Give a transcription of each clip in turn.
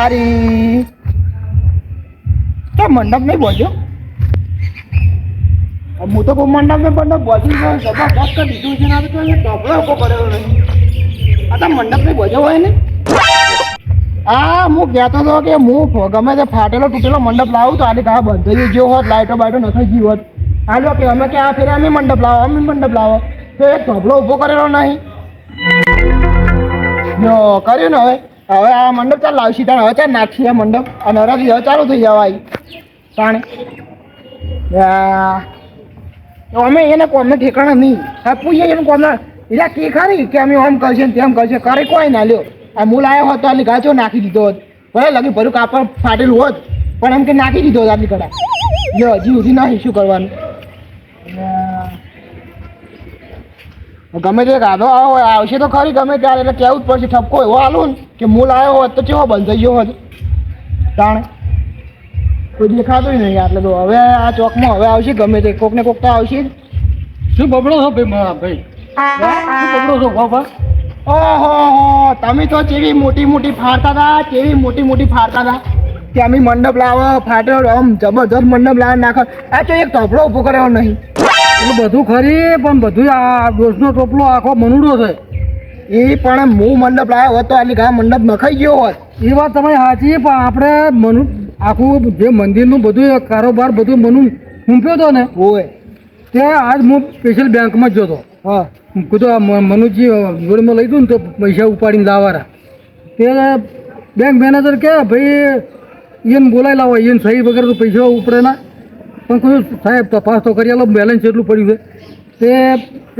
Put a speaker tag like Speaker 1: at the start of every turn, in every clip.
Speaker 1: તારી તો મંડપ નહીં બોલ્યો. હું તો કોઈ મંડપ ને મંડપ બોલી ગયો જબરદસ્ત દીધું છે ને તો ઢોકળો ઉભો કર્યો નહીં. આ તો મંડપ નહીં બોલ્યો હોય ને. હા હું કહેતો હતો કે હું ગમે તે ફાટેલો તૂટેલો મંડપ લાવું તો આજે ઘા બંધ થઈ ગયો હોત લાઈટો બાઈટો નખાઈ ગઈ હોત. હાલો કે અમે કે આ ફેરે અમે મંડપ લાવો તો એક ઢોકળો ઊભો કરેલો નહીં. જો કર્યું ને હવે આ મંડપ ચાલ લાવશી તાણે હવે ચાલ નાખશી આ મંડપ અને હરાથી હવે ચાલુ થઈ જવાય તાણે. અમે એને કોમને ઠેકાણા નહીં હા પૂછીએ એને કોમને એટલે કે ખરી કે અમે આમ કરશે ને તેમ કરશે કરે કોઈ ના લ્યો. આ મૂળ આવ્યો હોત તો આટલી ગાચો નાખી દીધો હોત ભલે લગી ભર્યું કાપડ ફાટેલું હોત પણ એમ કે નાખી દીધો હોત આટલી કડા. જો હજી સુધી નહીં શું કરવાનું. ગમે તે ગાધો આવો આવશે તો ખરી ગમે ત્યારે એટલે કહેવું જ પડશે ઠપકો એવો હાલું ને કે મૂળ આવ્યો હોત તો કેવો બંધ થઈ ગયો હોત તાણે કોઈ દેખાતું નહીં એટલે તો હવે આ ચોકમાં હવે આવશે ગમે તે કોક ને કોક તો આવશે જ.
Speaker 2: શું બબડો છો ભાઈ શું બબડો છો બાબા?
Speaker 1: ઓહો તમે તો કેવી મોટી ફાડતા હતા કે અમે મંડપ લાવો ફાટ્યો આમ જબરદસ્ત મંડપ લાવે નાખો. આ તો એક ટોપલો ઊભો કર્યો નહીં.
Speaker 2: એટલે બધું ખરી પણ બધું આ દોષનો ટોપલો આખો મનુડો છે.
Speaker 1: એ પણ હું મંડપ લાવ્યો હોત તો આટલી ઘા મંડપ નખાઈ ગયો હોત.
Speaker 2: એ વાત તમારી સાચી પણ આપણે આખું જે મંદિરનું બધું કારોબાર બધું મૂંપ્યો હતો ને
Speaker 1: હોય
Speaker 2: તે આજ હું સ્પેશિયલ બેંકમાં જ જોતો.
Speaker 1: હા
Speaker 2: કીધું આ મનુજી જોડેમાં લઈ દઉં ને તો પૈસા ઉપાડીને લાવવાના. તે બેંક મેનેજર કે ભાઈ એને બોલાવી લાવો એને સહી વગર તો પૈસા ઉપડે ના. પણ કીધું સાહેબ તપાસ તો કરી આલો બેલેન્સ કેટલું પડ્યું છે. તે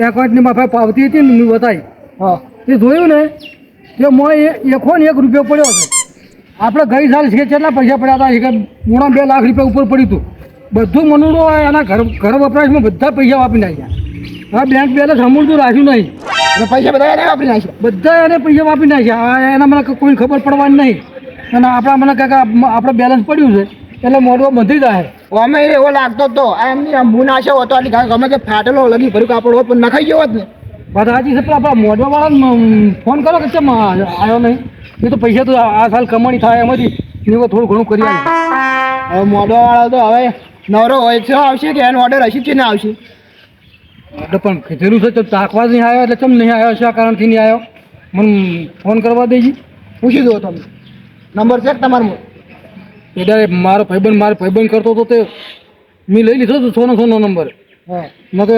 Speaker 2: એકાઉન્ટની માફે પાવતી હતી ને મેં બતાવી.
Speaker 1: હા
Speaker 2: એ જોયું ને કે મોય 1 રૂપિયો પડ્યો છે. આપણે ગઈ સાલ છે કેટલા પૈસા પડ્યા હતા કે 2 લાખ રૂપિયા ઉપર પડ્યું હતું. બધું મનુડો એના ઘર વપરાશમાં બધા પૈસા વાપરી નાખ્યા. હા બેંક બેલેન્સ સમૂળતું રાખ્યું નહીં
Speaker 1: અને પૈસા બધા એને વાપરી નાખ્યા.
Speaker 2: બધા એને પૈસા વાપરી નાખ્યા. એના મને કોઈ ખબર પડવાની નહીં અને આપણા મને કાંઈક આપણે બેલેન્સ પડ્યું છે એટલે મોડવો બંધી જાય.
Speaker 1: અમે એવો લાગતો હતો એમની હું નાખ્યો હતો આટલી ઘા ગમે તે ફાટેલો લગી ભર્યું કાપડ હોત પણ નખાઈ ગયો હોત ને.
Speaker 2: વાત સાચી છે પણ આપણા મોઢવાવાળાને ફોન કરો કે કેમ આવ્યો નહીં. એ તો પૈસા તો આ સાલ કમાણી થાય એમાંથી એવો થોડું ઘણું કરી આવે.
Speaker 1: હવે મોઢવાવાળો તો હવે નવરો હોય છે આવશે કે એનો ઓર્ડર હશે કે ના આવશે.
Speaker 2: એટલે પણ કીધેલું છે તો તાકવા જ નહીં આવ્યો એટલે કેમ નહીં આવ્યો છે આ કારણથી નહીં આવ્યો મને ફોન કરવા દેજી.
Speaker 1: પૂછી દો તમે નંબર છે તમારો.
Speaker 2: એટલે મારો ભાઈબંધ કરતો હતો તે મેં લઈ લીધો હતો સોનો નંબર.
Speaker 1: હા
Speaker 2: ન તો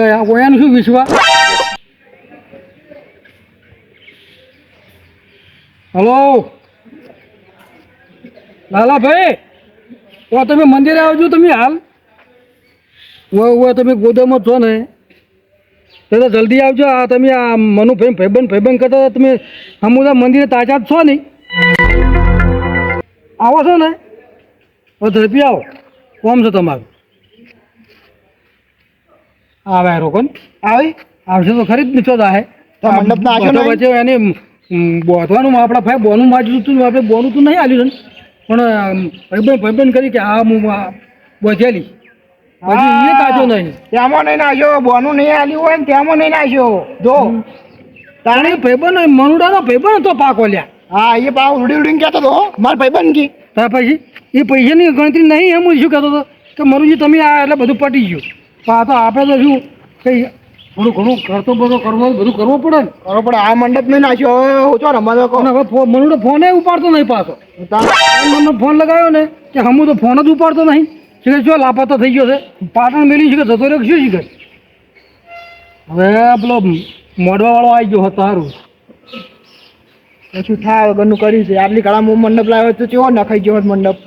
Speaker 2: એનું શું વિશ્વાસ. હલો લાલાભાઈ તો તમે મંદિરે આવજો તમે હાલ. તમે ગોદામાં છો ને તો જલ્દી આવજો. આ તમે આ ભાઈબંધ કરતા હતા તમે હમુદા મંદિરે તાજા જ છો નહીં. આવો છો ને તો ઝડપી આવો કોમ છે તમારું. આવે રોકન આવશે તો ખરી જ નીચો જાય
Speaker 1: તો મંડપ ના આવ્યો
Speaker 2: વચ્ચે એને બોધવાનું આપણા ભાઈ બોનું માજ્યું હતું આપણે બોનું તો નહીં આવ્યું છે પણ ભાઈબંધ કરી કે હા હું બોધેલી પછી એ કાચો નહીં
Speaker 1: ત્યાંમાં નહીં નાખ્યો બોનું નહીં આવ્યું હોય ને ત્યાંમાં નહીં નાખ્યો જો
Speaker 2: તાણે ભાઈબંધ મનુડાનો ભાઈબંધ તો પાકો લ્યા.
Speaker 1: હા એ પાવ ઉડીને કહેતો હતો મારા ભાઈબંધ કી
Speaker 2: ત્યાર પછી એ પૈસાની ગણતરી નહીં એમ શું કહેતો હતો કે મનુજી તમે આ એટલે બધું પટી ગયું. પણ આ તો આપણે તો શું કંઈ થોડું ઘણું ખર્ચો બધો કરવો બધું કરવો પડે ને.
Speaker 1: કરવો પડે. આ મંડપ નહીં નાખ્યો હું ચો રમવા કહો.
Speaker 2: હવે મનુડો ફોન ઉપાડતો નહીં પાછો. મને ફોન લગાવ્યો ને કે હમું તો ફોન જ ઉપાડતો નહીં. શીખે શું લાપતા થઈ ગયો છે પાટણ મેલી શીખે જતો રહ્યો શું શીખે. હવે પેલો મોઢવાવાળો આવી ગયો હતો સારું
Speaker 1: શું થાય વગરનું કર્યું છે. આટલી કળામાં મંડપ લાવ્યો તો કેવો નખાઈ ગયો મંડપ.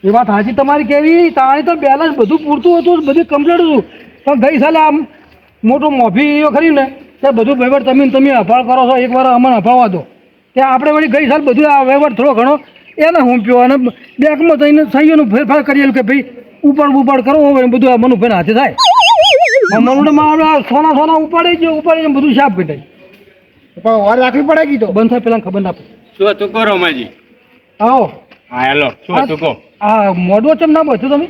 Speaker 2: એ વાત હાજી તમારી કેવી તાણી તો બેલેન્સ બધું પૂરતું હતું બધું કમ્પ્લીટ હતું પણ ગઈ સાલે આમ મોટું મોભી ખરી ને તે બધું વહીવટ તમે અભાળ કરો છો એકવાર અમને અભાવવા દો ત્યાં આપણે વળી ગઈ સાલ બધું આ વહીવટ થોડો ઘણો એને હુંપ્યો અને બેંકમાં જઈને સહીઓનું ફેરફાર કરીએ કે ભાઈ ઉપાડ કરવો હોય બધું આ મનુભાઈને હાથે થાય. મનુડામાં આપણે સોના ઉપાડી બધું સાફ કરી દઈએ.
Speaker 1: પણ વાર રાખવી પડે કીધો
Speaker 2: બંધ થાય પેલા ખબર ના પડે.
Speaker 3: શું હતું કરો માજી?
Speaker 2: આવો
Speaker 3: હા હેલો શું હતું કહો.
Speaker 2: આ મોઢવો ચમ ના બધું તમે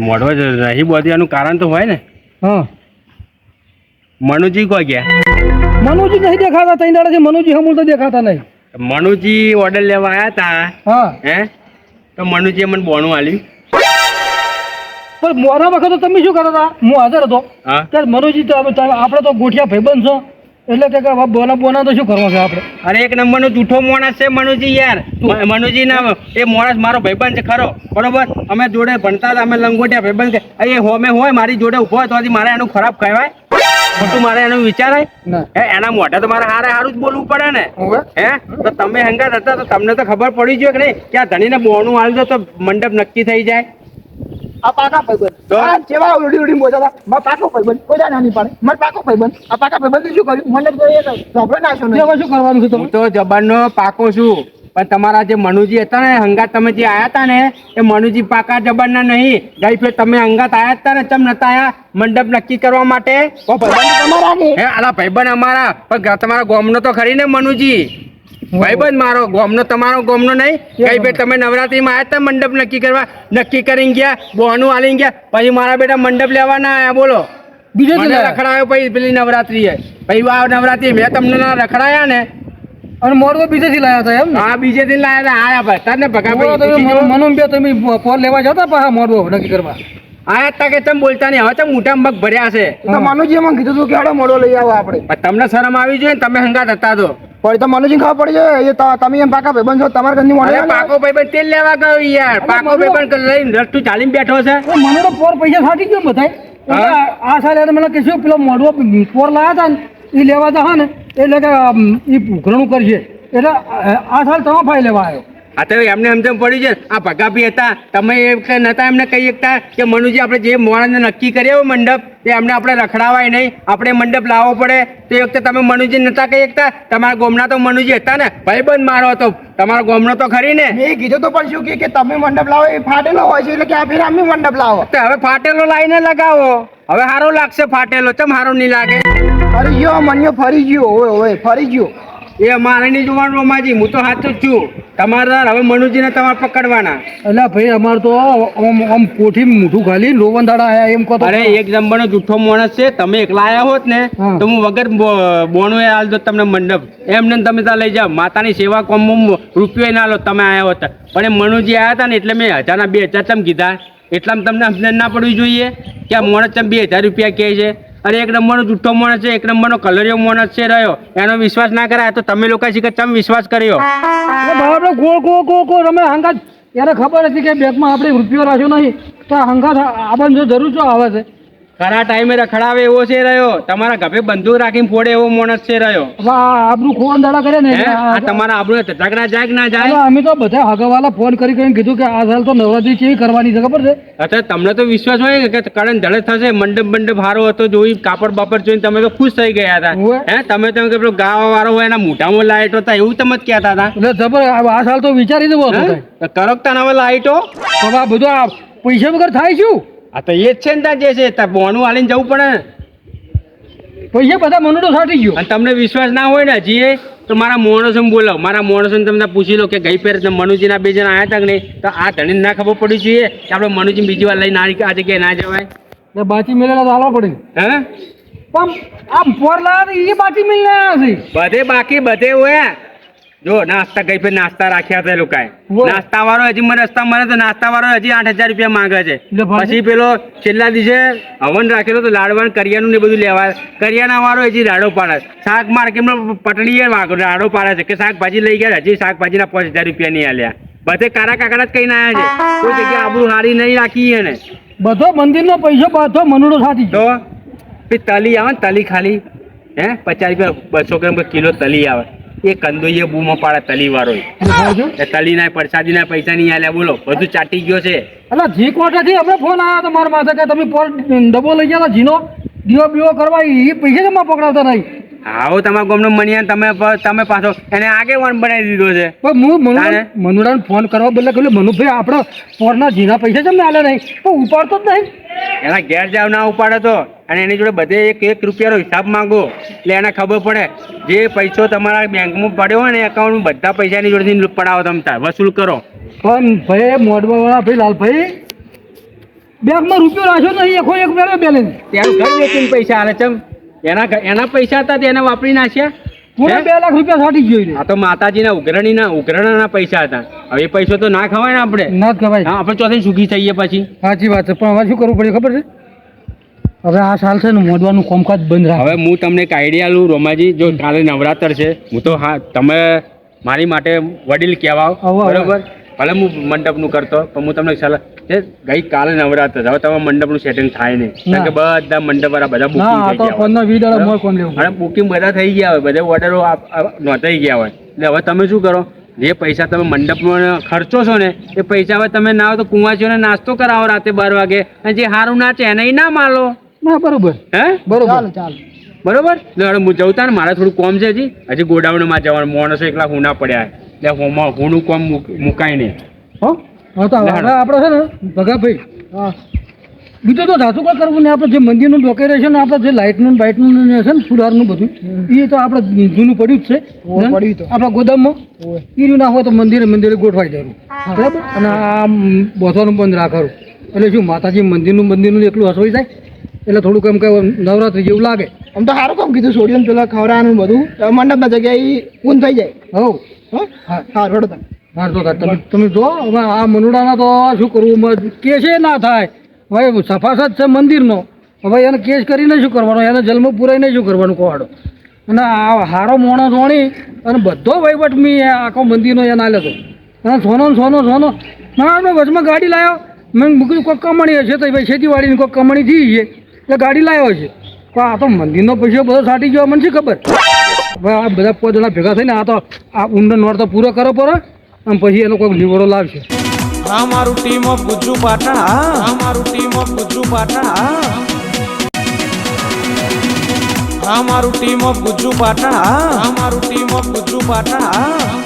Speaker 3: મોઢવા જ નહીં બોધી એનું કારણ તો હોય ને.
Speaker 2: હા
Speaker 3: મનુજી કો ગયા?
Speaker 2: મનુજી નહીં દેખાતા ત્રણ દાડાથી મનુજી હમુલ તો દેખાતા નહીં.
Speaker 3: મનુજી ઓર્ડર લેવા આવ્યા હતા
Speaker 2: હા
Speaker 3: હે તો મનુજીએ મને બોનું આલ્યું.
Speaker 2: પણ મોરા વખત તો તમે શું કરતા હતા? હું હાજર હતો
Speaker 3: હા
Speaker 2: ત્યારે મનોજી તો આપણે તો ગોઠિયા ભાઈબંધ છો એટલે કે બોના બોના તો શું કરવા છે આપણે?
Speaker 3: અરે એક નંબરનો જૂઠો માણસ છે મનુજી યાર. મનુજી ના એ માણસ મારો ભાઈબંધ છે ખરો બરોબર. અમે જોડે ભણતા હતા, અમે લંગોટિયા ભાઈબંધ છે. એ હોમે હોય મારી જોડે ઉભો હોય તો મારે એનું ખરાબ કહેવાય? ખોટું મારે એનું વિચારાય?
Speaker 2: ના.
Speaker 3: હે એના મોઢે તો મારે હારું જ બોલવું પડે ને.
Speaker 2: હવે
Speaker 3: હે તો તમે હંગાત હતા તો તમને તો ખબર પડી જોઈએ કે નહીં કે આ ધણીને બોનું આલ દો તો મંડપ નક્કી થઈ જાય.
Speaker 1: આ પાકા ભાઈબંધ
Speaker 3: તો?
Speaker 1: આ જેવા ઉડી ઉડી બોલતા હતા મારા પાકો ભાઈબંધ કોઈ જાણે નહીં પાડે મારા પાકો ભાઈબંધ આ પાકા ભાઈબંધ શું કર્યું મને તો એ સાંભળે નાખ્યો
Speaker 2: તે
Speaker 1: નહીં.
Speaker 2: હવે શું કરવાનું છે
Speaker 3: હું
Speaker 2: તમે?
Speaker 3: તો જબરનો પાકો છું પણ તમારા જે મનુજી હતા ને હંગાત તમે જે આયા હતા ને એ મનુજી પાકા જબરના નહીં. ગઈ ફેર તમે હંગાત આયા હતા ને ચમ નતા આયા મંડપ નક્કી કરવા માટે?
Speaker 1: ઓ ભાઈબંધ તમારા ને
Speaker 3: હે આલા ભાઈબંધ અમારા પણ તમારા ગોમનો તો ખરી ને મનુજી. ભાઈબંધ મારો ગોમનો તમારો ગોમનો નહીં. ગઈ ફેર તમે નવરાત્રીમાં આયા હતા મંડપ નક્કી કરવા, નક્કી કરીને ગયા, બોનું આલી ગયા, પછી મારા બેટા મંડપ લેવા ના આયા બોલો.
Speaker 2: બીજે જ
Speaker 3: મને
Speaker 2: લાયા.
Speaker 3: રખડાયો પછી પેલી નવરાત્રીએ. પછી આ નવરાત્રી મેં તમને ના રખડાયા ને
Speaker 2: અને મોરવો બીજેથી લાયા હતા એમ ને?
Speaker 3: હા બીજે દિન લાયા હતા. આયા ભરતા ને ભગા
Speaker 2: મોરવો તમે મનો બે તમે પોર લેવા જતા પાછા મોરવો નક્કી કરવા.
Speaker 3: આયા હતા કે તમે બોલતા નહીં. હવે તો મોટા મગ ભર્યા છે.
Speaker 1: તો મનુજીએ મને કીધું હતું કે હાડો મોડો લઈ આવો આપણે.
Speaker 3: પણ તમને શરમ આવી જોઈએ ને, તમે હંગાત હતા તો.
Speaker 1: પણ તો મનુજી ખબર પડી જાય એ તમે એમ પાકા ભાઈબંધ છો તમારા ઘરની મોડો
Speaker 3: અરે પાકો ભાઈબંધ તેલ લેવા ગયો યાર. પાકો ભાઈબંધ લઈને રસ્તું ચાલીને બેઠો છે.
Speaker 2: એ મને તો પોર પૈસા સાટી ગયો બધાય. એટલે આ સાલ એને મને કહેશું પેલો મોઢવો પોર લાયા હતા ને એ લેવા તા ને એટલે કે એ ઘણું કરશે એટલે આ સાલ તમે ભાઈ લેવા આવ્યો.
Speaker 3: આ તો એમને સમજણ પડી છે. આ ભગાભી હતા તમે એ નતા એમને કહી શકતા કે મનુજી આપણે જે મોણસને નક્કી કર્યો મંડપ એ અમને આપણે રખડાવાય નહીં, આપણે મંડપ લાવવો પડે. તે વખતે તમે મનુજી નતા કહી શકતા? તમારા ગોમના તો મનુજી હતા ને, ભાઈબંધ મારો હતો. તમારો ગોમનો તો ખરી ને.
Speaker 1: મેં કીધું તો પણ શું કે તમે મંડપ લાવો એ ફાટેલો હોય છે એટલે કે આ ફેર અમે મંડપ લાવો.
Speaker 3: તો હવે ફાટેલો લાઈને લગાવો. હવે સારો લાગશે ફાટેલો. ચમ સારો નહીં લાગે?
Speaker 1: ફરી ગયો મન્યો ફરી ગયો ઓય ઓય ફરી ગયો.
Speaker 3: એ અમારે નહીં જોવાનું રમાજી. હું તો સાચું જ છું. તમારે હવે મનુજીને તમારે પકડવાના.
Speaker 2: એટલે ભાઈ અમારે તો આમ કોઠી મોઢું ખાલી લોવન દાડા આયા એમ કહો તો.
Speaker 3: અરે એક નંબરનો જૂઠો માણસ છે. તમે એકલા આયા હોત ને
Speaker 2: હા.
Speaker 3: તો હું વગર બોનો એ આલ દો તમને મંડપ. એમને તમે ત્યાં લઈ જાઓ. માતાની સેવા કોમ રૂપિયો ના લો તમે આયા હોત. પણ એ મનુજી આયા હતા ને એટલે મેં 1000 ના 2000 ચમ કીધા. એટલામાં તમને સમજણ ના પડવી જોઈએ કે આ માણસ ચમ 2000 રૂપિયા કહે છે. અરે એક નંબરનો જૂઠો માણસ છે, એક નંબરનો કલરિયો માણસ છે રહ્યો. એનો વિશ્વાસ ના કરાય તો તમે લોકો શીખે ચમ વિશ્વાસ કર્યો?
Speaker 2: આપણે ગોળ ગોળ ગોળ ગોળ રમે હંગાત. ત્યારે ખબર હતી કે બેંકમાં આપણે રૂપિયો રાખ્યો નહીં તો હંગાત આવવાની જરૂર શું આવે છે?
Speaker 3: ખરા ટાઈમે રખડાવે એવો છે રહ્યો. તમારા ગભે બંદૂક રાખીને ફોડે એવો માણસ છે રહ્યો.
Speaker 2: હવે આબરૂ ખોવાન દાડા કરે ને
Speaker 3: હે? આ તમારા આબરૂ ધગના જાય કે ના જાય?
Speaker 2: હવે અમે તો બધા હગાવાલા ફોન કરી કરીને કીધું કે આ સાલ તો નવરાત્રી કેવી કરવાની છે ખબર છે?
Speaker 3: અત્યારે તમને તો વિશ્વાસ હોય કે કડન ધડે થશે. મંડપ મંડપ સારો હતો જોઈ, કાપડ બાપડ જોઈને તમે તો ખુશ થઈ ગયા હતા.
Speaker 2: હોવે.
Speaker 3: હે તમે તો કે પેલો ગાવા વાળો હોય એના મોઢામાં લાઈટ હતા એવું તમે જ કહેતા હતા.
Speaker 2: એટલે જબર આ સાલ તો વિચારી દેવો હતો
Speaker 3: હે? તો કરો કે તને હવે લાઈટો.
Speaker 2: હવે આ બધું આ પૈસા વગર થાય શું?
Speaker 3: આ તો એ જ છે ને ત્યાં જે છે ત્યાં બોનું આલીને જવું પડે ને.
Speaker 2: પૈસા બધા મને તો સાટી ગયો.
Speaker 3: અને તમને વિશ્વાસ ના હોય ને હજી તો મારા માણસોને બોલાવો. મારા માણસોને તમને પૂછી લો કે ગઈ ફેર મનુજીના 2 જણા આવ્યા હતા કે નહીં. તો આ ધણીને ના ખબર પડી જોઈએ કે આપણે મનુજી બીજી વાર લઈને આ જગ્યાએ ના જવાય.
Speaker 2: એટલે બાચી મેળેલા તો હાલવા પડે.
Speaker 3: હે
Speaker 2: પણ આમ પોર લાયા એ બાચી મેળને આવ્યા છે.
Speaker 3: બધે બાકી બધે હોય. જો નાસ્તા ગઈ ફેર નાસ્તા રાખ્યા હતા એ લોકોએ.
Speaker 2: હોય.
Speaker 3: નાસ્તા વાળો હજી મને રસ્તા મને તો નાસ્તા વાળો હજી 8000 રૂપિયા માંગે છે.
Speaker 2: એટલે ભાઈ.
Speaker 3: પછી પેલો છેલ્લા દિવસે હવન રાખેલો તો લાડવાનું કરિયાનું ને બધું લેવા. કરિયાના વાળો હજી રાડો પાડે. શાક માર્કેટમાં પટડીએ રાડો પાડે છે કે શાકભાજી લઈ ગયા હજી શાકભાજીના 5000 રૂપિયા નહીં આલ્યા. બધે કારા કાકડા જ કહીને આવ્યા છે. કોઈ જગ્યાએ આબરૂ હારી નહીં રાખી એને.
Speaker 2: બધો મંદિરનો પૈસો બધો મનુડો સાચી
Speaker 3: તો પછી તલી આવે ને તલી ખાલી 50 રૂપિયા 200 ગ્રામ કિલો તલી આવે. એ કંદોઈએ બૂમો પાડે તલી વાળો.
Speaker 2: એટલે
Speaker 3: તલીના પ્રસાદીના પૈસા નહીં આલ્યા બોલો. બધું ચાટી ગયો છે.
Speaker 2: જી કોટાથી અમે ફોન આવ્યો તો મારા માથે કે તમે પોર ડબ્બો લઈ ગયા જીનો દીવો બીવો કરવા એ પૈસા જમા પકડાવતા નહીં.
Speaker 3: આવો તમારા ગામનો મનિયા તમે પાછો એને આગેવાન બનાવી દીધો છે.
Speaker 2: પણ
Speaker 3: તાણે?
Speaker 2: હું મનુડાને ફોન કરવા બદલે કહ્યું મનુભાઈ આપણે પોરના જીના પૈસા જમને આલે નહીં પણ ઉપાડતો જ નહીં.
Speaker 3: એના ઘેર જાવ ના ઉપાડે તો અને એની જોડે બધે 1 રૂપિયાનો હિસાબ માંગો એટલે એને ખબર પડે. જે પૈસો તમારા બેંકમાં પડ્યો હોય ને એકાઉન્ટમાં બધા પૈસાની જોડેથી પડાવો તમે તાર વસૂલ કરો.
Speaker 2: પણ ભાઈ મોડવાવાળા ભાઈ લાલભાઈ બેંકમાં રૂપિયો રાખ્યો નહીં એકો એક મેળવે બેલેન્સ.
Speaker 3: ત્યાં ઘર વેચીને પૈસા આલે ચમ. એના પૈસા હતા તે એને વાપરી નાખ્યા.
Speaker 2: પૂરા 2 લાખ રૂપિયા છાટી ગયો રે.
Speaker 3: આ તો માતાજીના ઉઘરાણાના પૈસા હતા. હવે એ પૈસો તો ના ખવાય ને આપણે.
Speaker 2: ના જ ખવાય.
Speaker 3: હા, આપણે ચોથી સુખી થઈએ પછી.
Speaker 2: સાચી વાત છે, પણ હવે શું કરવું પડે ખબર છે? હવે આ સાલ છે ને મોદવાનું કામકાજ બંધ રાખ.
Speaker 3: હવે હું તમને એક આઈડિયા લઉં રોમાજી. જો કાલે નવરાત્ર છે, હું તો હા તમે મારી માટે વડીલ કહેવાઓ, બરોબર? ભલે હું મંડપનું કરતો, પણ હું તમને સલાહ કે ગઈ કાલે નવરાત્ર છે, હવે તમે મંડપનું સેટિંગ થાય નહીં, કારણ કે બધા મંડપવાળા બધા બુકિંગ
Speaker 2: ના, આ
Speaker 3: થઈ
Speaker 2: તો
Speaker 3: ગયા
Speaker 2: 15-20 દાડા મોય કોમ
Speaker 3: હોય.
Speaker 2: લેવું.
Speaker 3: અને બુકિંગ બધા થઈ ગયા હોય, બધા ઓર્ડરો નોંધાઈ ગયા હોય. એટલે હવે તમે શું કરો, જે પૈસા તમે મંડપમાં ખર્ચો છો ને એ પૈસા હવે તમે ના હોય તો કુંવાચીઓને નાસ્તો કરાવો રાતે 12 વાગે, અને જે સારું નાચે એને ના માલો.
Speaker 2: ના, બરોબર
Speaker 3: હે,
Speaker 2: બરોબર.
Speaker 1: ચાલો
Speaker 3: બરોબર. એટલે હવે હું જવતા ને મારે થોડું કોમ છે, હજી ગોડાઉનમાં જવાનું, માણસો એકલા હુના પડ્યા એટલે હુનું કોમ મુકાય નહીં.
Speaker 2: હો, હા તો હવે આપણે છે ને ભગાભાઈ,
Speaker 1: હા
Speaker 2: બીજું તો ધાતુ કોઈ કરવું ને આપણે જે મંદિરનું ડેકોરેશન, આપણે જે લાઇટનું બાઇટનું છે ને ફુલારનું બધું, એ તો આપણે જૂનું પડ્યું જ છે
Speaker 1: પડ્યું તો
Speaker 2: આપણા ગોદામમાં. એ ના હોય તો મંદિરે ગોઠવાઈ દેવું, બરાબર? અને આ બોધવાનું બંધ રાખવાનું. એટલે શું માતાજી મંદિરનું એટલું હસવાઈ જાય, એટલે થોડુંક એમ કે નવરાત્રી જેવું લાગે.
Speaker 1: આમ તો સારું કામ કીધું, સોડિયમ પેલા ખવડાવવાનું બધું મંડપના જગ્યાએ પૂન થઈ જાય.
Speaker 2: હવ,
Speaker 1: હા હા રોડ તમે
Speaker 2: હા તો તમે જો હવે આ મનુડાના તો શું કરવું, કેસે ના થાય. હવે સફાસદ છે મંદિરનો, હવે એને કેસ કરીને શું કરવાનો, એને જન્મ પુરાઈને શું કરવાનું કોવાડો. અને આ હારો મોણો જોણી અને બધો વહીવટ મેં આખો મંદિરનો એને આલ્યો હતો. અને સોનો ના મેં વચમાં ગાડી લાવ્યો, મેં મૂક્યું કોઈક કમાણી હશે તો ભાઈ ખેતીવાડીની કોઈક કમાણી થઈ છે એટલે ગાડી લાવ્યો છે. પણ આ તો મંદિરનો પૈસો બધો સાટી ગયો, મને શી ખબર. હવે આ બધા 5 જણા ભેગા થઈને આ તો આ ઊંડો નોર તો પૂરો કરો પડે, અને પછી એનો કોઈક નિવડો લાવશે.
Speaker 4: અમારું ટીમ ઓફ ગુજ્જુ પાટણ, અમારું ટીમ ઓફ ગુજ્જુ પાટણ, અમારું ટીમ ઓફ ગુજ્જુ પાટણ, અમારું ટીમ ઓફ ગુજ્જુ પાટણ.